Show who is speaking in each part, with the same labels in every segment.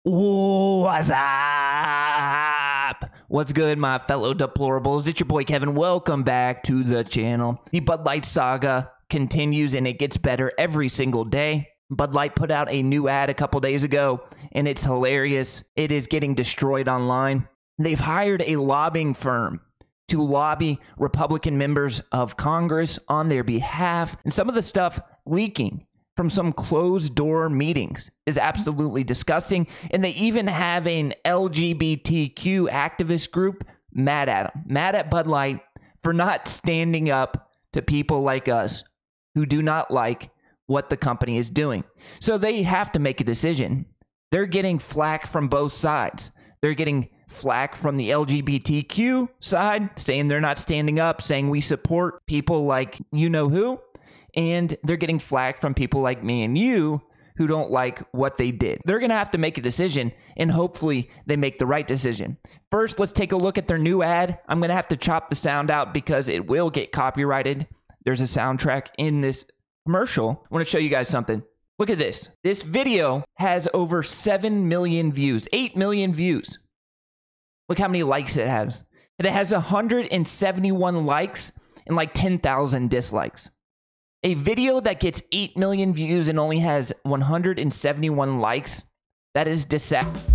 Speaker 1: What's up? What's good, my fellow deplorables? It's your boy Kevin. Welcome back to the channel. The Bud Light saga continues, and it gets better every single day. Bud Light put out a new ad a couple days ago, and it's hilarious. It is getting destroyed online. They've hired a lobbying firm to lobby Republican members of Congress on their behalf, and some of the stuff leaking from some closed-door meetings is absolutely disgusting. And they even have an LGBTQ activist group mad at them, mad at Bud Light for not standing up to people like us who do not like what the company is doing. So they have to make a decision. They're getting flack from both sides. They're getting flack from the LGBTQ side, saying they're not standing up, saying we support people like you-know-who. And they're getting flack from people like me and you who don't like what they did. They're going to have to make a decision, and hopefully they make the right decision. First, let's take a look at their new ad. I'm going to have to chop the sound out because it will get copyrighted. There's a soundtrack in this commercial. I want to show you guys something. Look at this. This video has over 7 million views, 8 million views. Look how many likes it has. And it has 171 likes and like 10,000 dislikes. A video that gets 8 million views and only has 171 likes, that is deceptive.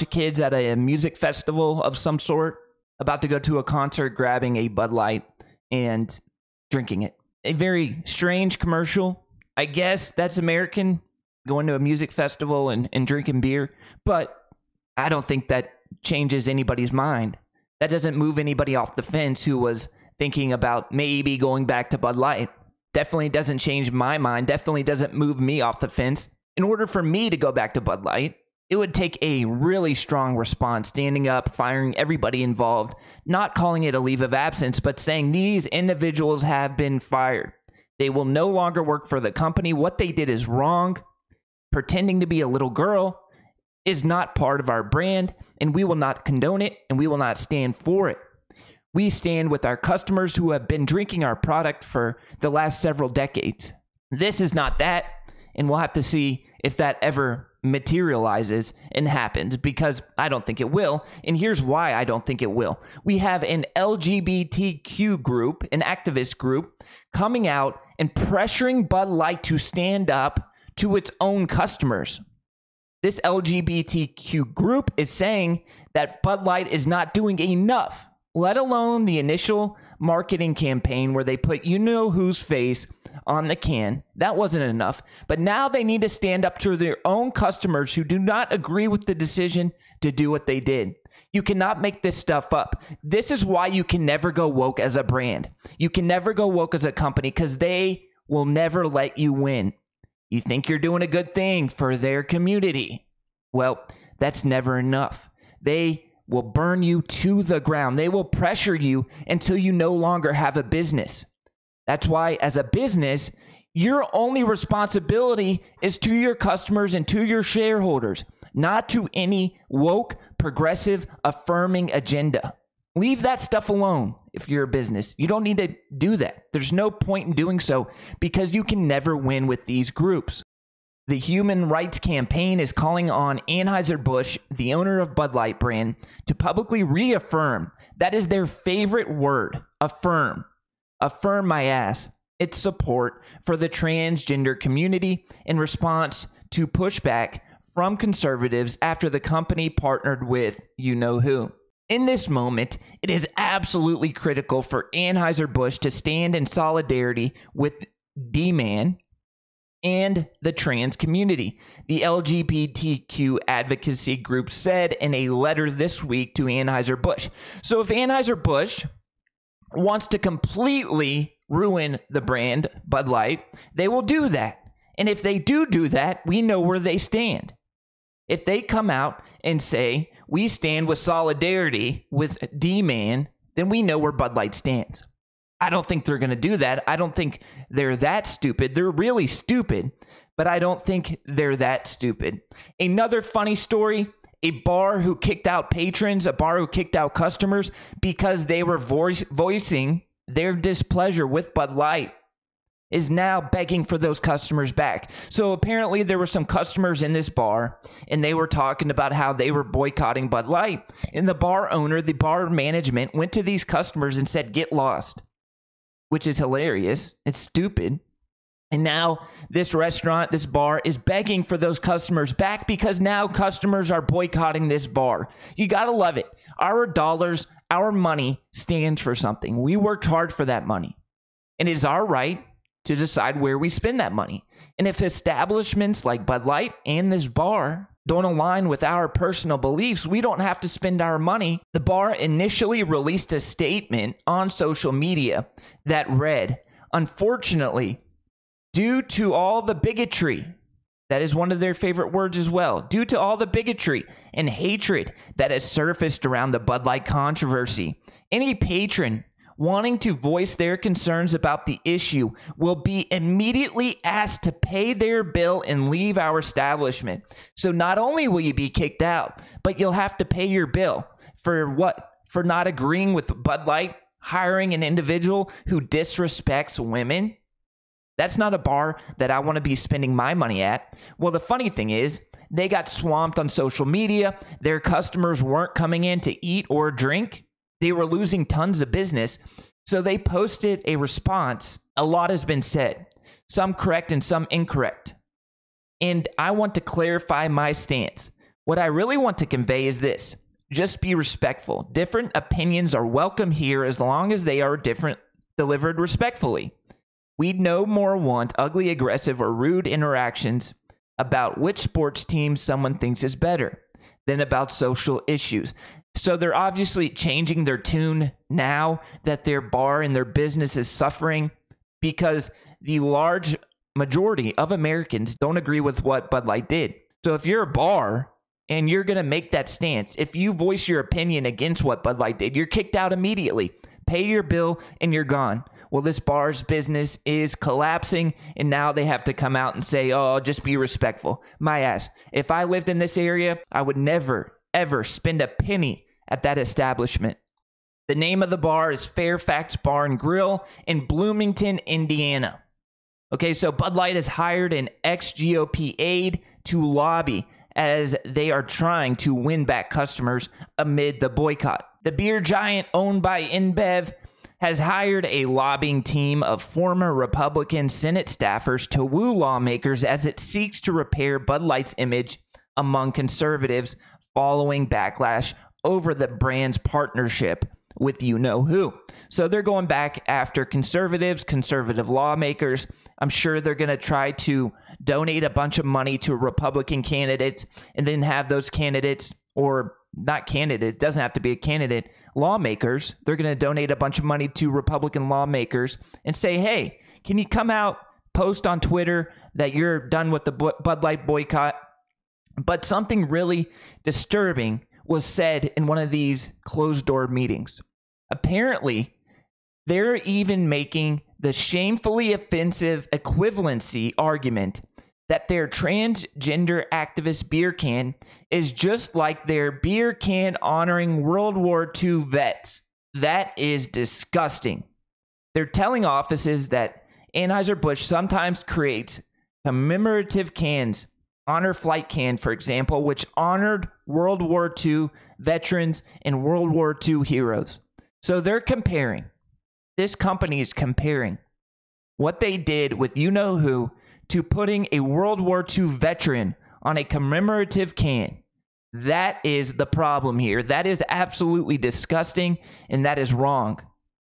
Speaker 1: Of kids at a music festival of some sort, about to go to a concert, grabbing a Bud Light and drinking it. A very strange commercial. I guess that's American, going to a music festival and drinking beer, but I don't think that changes anybody's mind. That doesn't move anybody off the fence who was thinking about maybe going back to Bud Light. Definitely doesn't change my mind. Definitely doesn't move me off the fence. In order for me to go back to Bud Light, it would take a really strong response, standing up, firing everybody involved, not calling it a leave of absence, but saying these individuals have been fired. They will no longer work for the company. What they did is wrong. Pretending to be a little girl is not part of our brand, and we will not condone it, and we will not stand for it. We stand with our customers who have been drinking our product for the last several decades. This is not that, and we'll have to see if that ever materializes and happens, because I don't think it will. And here's why I don't think it will. We have an LGBTQ group, an activist group, coming out and pressuring Bud Light to stand up to its own customers. This LGBTQ group is saying that Bud Light is not doing enough, let alone the initial marketing campaign where they put you-know-who's face on the can. That wasn't enough. But now they need to stand up to their own customers who do not agree with the decision to do what they did. You cannot make this stuff up. This is why you can never go woke as a brand. You can never go woke as a company, because they will never let you win. You think you're doing a good thing for their community. Well, that's never enough. They will burn you to the ground. They will pressure you until you no longer have a business. That's why, as a business, your only responsibility is to your customers and to your shareholders, not to any woke, progressive, affirming agenda. Leave that stuff alone if you're a business. You don't need to do that. There's no point in doing so, because you can never win with these groups. The Human Rights Campaign is calling on Anheuser-Busch, the owner of Bud Light brand, to publicly reaffirm, that is their favorite word, affirm my ass, its support for the transgender community in response to pushback from conservatives after the company partnered with you-know-who. In this moment, it is absolutely critical for Anheuser-Busch to stand in solidarity with DMAN and the trans community, the LGBTQ advocacy group said in a letter this week to Anheuser-Busch. So if Anheuser-Busch wants to completely ruin the brand Bud Light, they will do that. And if they do that, we know where they stand. If they come out and say, we stand with solidarity with DMAN, then we know where Bud Light stands. I don't think they're going to do that. I don't think they're that stupid. They're really stupid, but I don't think they're that stupid. Another funny story, a bar who kicked out patrons, a bar who kicked out customers because they were voicing their displeasure with Bud Light, is now begging for those customers back. So apparently there were some customers in this bar, and they were talking about how they were boycotting Bud Light. And the bar owner, the bar management, went to these customers and said, get lost, which is hilarious. It's stupid. And now this restaurant, this bar, is begging for those customers back because now customers are boycotting this bar. You gotta love it. Our dollars, our money stands for something. We worked hard for that money. And it is our right to decide where we spend that money. And if establishments like Bud Light and this bar don't align with our personal beliefs, we don't have to spend our money. The bar initially released a statement on social media that read, unfortunately, due to all the bigotry, that is one of their favorite words as well, due to all the bigotry and hatred that has surfaced around the Bud Light controversy, any patron wanting to voice their concerns about the issue will be immediately asked to pay their bill and leave our establishment. So not only will you be kicked out, but you'll have to pay your bill. For what? For not agreeing with Bud Light hiring an individual who disrespects women? That's not a bar that I want to be spending my money at. Well, the funny thing is, they got swamped on social media. Their customers weren't coming in to eat or drink. They were losing tons of business, so they posted a response. A lot has been said, some correct and some incorrect. And I want to clarify my stance. What I really want to convey is this: just be respectful. Different opinions are welcome here as long as they are delivered respectfully. We no more want ugly, aggressive, or rude interactions about which sports team someone thinks is better than about social issues. So they're obviously changing their tune now that their bar and their business is suffering because the large majority of Americans don't agree with what Bud Light did. So if you're a bar and you're going to make that stance, if you voice your opinion against what Bud Light did, you're kicked out immediately. Pay your bill and you're gone. Well, this bar's business is collapsing, and now they have to come out and say, oh, just be respectful. My ass. If I lived in this area, I would never, ever spend a penny at that establishment. The name of the bar is Fairfax Bar and Grill in Bloomington, Indiana. Okay, so Bud Light has hired an ex-GOP aide to lobby as they are trying to win back customers amid the boycott. The beer giant owned by InBev has hired a lobbying team of former Republican Senate staffers to woo lawmakers as it seeks to repair Bud Light's image among conservatives following backlash over the brand's partnership with you-know-who. So they're going back after conservatives, conservative lawmakers. I'm sure they're going to try to donate a bunch of money to Republican candidates and then have those candidates, or not candidate, doesn't have to be a candidate, lawmakers. They're going to donate a bunch of money to Republican lawmakers and say, hey, can you come out, post on Twitter that you're done with the Bud Light boycott? But something really disturbing was said in one of these closed-door meetings. Apparently, they're even making the shamefully offensive equivalency argument that their transgender activist beer can is just like their beer can honoring World War II vets. That is disgusting. They're telling offices that Anheuser-Busch sometimes creates commemorative cans, Honor Flight Can, for example, which honored World War II veterans and World War II heroes. So they're comparing. This company is comparing what they did with you-know-who to putting a World War II veteran on a commemorative can. That is the problem here. That is absolutely disgusting, and that is wrong.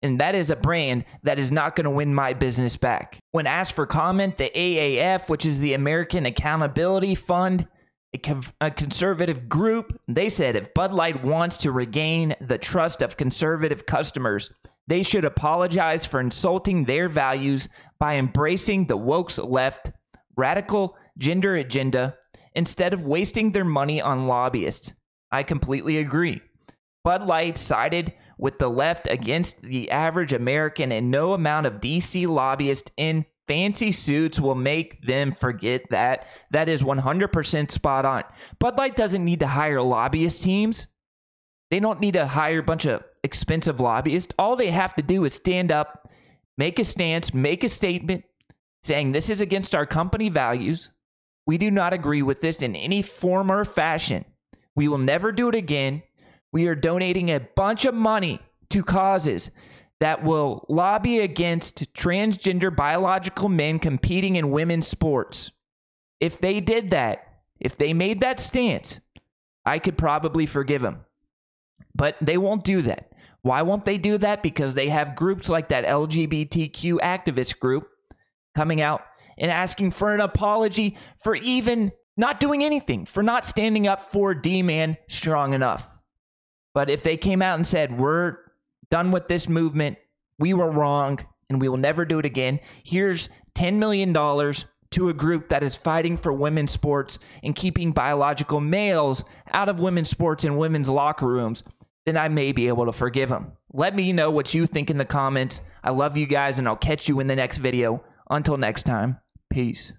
Speaker 1: And that is a brand that is not going to win my business back. When asked for comment, the AAF, which is the American Accountability Fund, a conservative group, they said if Bud Light wants to regain the trust of conservative customers, they should apologize for insulting their values by embracing the woke left radical gender agenda instead of wasting their money on lobbyists. I completely agree. Bud Light sided with the left against the average American, and no amount of DC lobbyists in fancy suits will make them forget that. That is 100% spot on. Bud Light doesn't need to hire lobbyist teams. They don't need to hire a bunch of expensive lobbyists. All they have to do is stand up, make a stance, make a statement saying this is against our company values. We do not agree with this in any form or fashion. We will never do it again. We are donating a bunch of money to causes that will lobby against transgender biological men competing in women's sports. If they did that, if they made that stance, I could probably forgive them. But they won't do that. Why won't they do that? Because they have groups like that LGBTQ activist group coming out and asking for an apology for even not doing anything, for not standing up for DMAN strong enough. But if they came out and said, we're done with this movement, we were wrong, and we will never do it again, here's $10 million to a group that is fighting for women's sports and keeping biological males out of women's sports and women's locker rooms, then I may be able to forgive them. Let me know what you think in the comments. I love you guys, and I'll catch you in the next video. Until next time, peace.